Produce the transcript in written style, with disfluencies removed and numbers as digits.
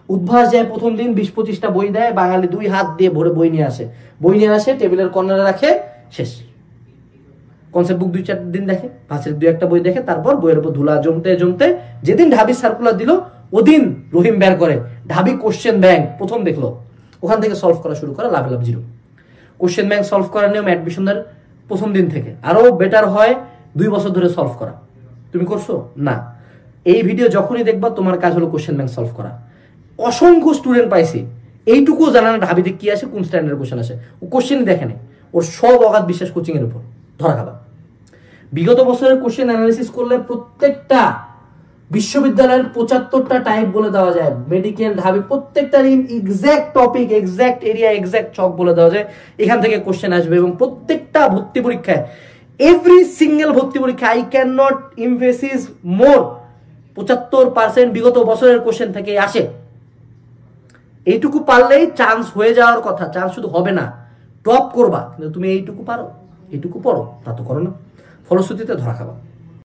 উদ্ভাস যায় প্রথম দিন 20-25টা বই দেয়, বাঙালি 2 হাত দিয়ে ভরে বই নিয়ে আসে, টেবিলের কর্নারে রাখে, শেষ। কনসেপ্ট বুক 2-4 দিন দেখে, ভাষের 2-1টা বই দেখে, তারপর বইয়ের উপর ধুলা জমতে যেদিন ঢাবি সার্কুলার দিল ওদিন রহিম বের করে ঢাবি কোশ্চেন ব্যাংক প্রথম দেখলো, ওখান থেকে সলভ করা শুরু করে, লাভ 0। কোশ্চেন ব্যাংক সলভ করার নিয়ম অ্যাডমিশনের প্রথম দিন থেকে, আরো বেটার হয় 2 বছর ধরে সলভ করা। তুমি করছো না? এই ভিডিও যখনই দেখবা তোমার কাজ হলো কোশ্চেন ব্যাংক সলভ করা। অসংখ্য স্টুডেন্ট পাইছি এইটুকু জানা না ঢাবিতে কি আসে, কোন স্ট্যান্ডার্ড কোশ্চেন আসে, ও কোশ্চেনই দেখে নেই, ওর সব অগাধ বিশ্বাস কোচিং এর উপর, ধরা খাবা। বিগত বছরের কোশ্চেন অ্যানালিসিস করলে প্রত্যেকটা বিশ্ববিদ্যালয়ের 75টা টাইপ বলে দেওয়া যায়, মেডিকেল ঢাবি প্রত্যেকটার exact topic, exact area, exact ছক বলে দেওয়া যায়, এখান থেকে কোশ্চেন আসবে। এবং প্রত্যেকটা ভর্তি পরীক্ষায়, এভরি সিঙ্গেল ভর্তি পরীক্ষা, আই ক্যান নট এমফেসিস মোর, 75% বিগত বছরের কোশ্চেন থেকে আসে। এইটুকু পারলেই চান্স হয়ে যাওয়ার কথা, চান্স শুধু হবে না, টপ করবা। কিন্তু তুমি এইটুকু পারো, এইটুকু পড়ো, তা তো করো না, ফলশ্রুতিতে ধরা খাবা।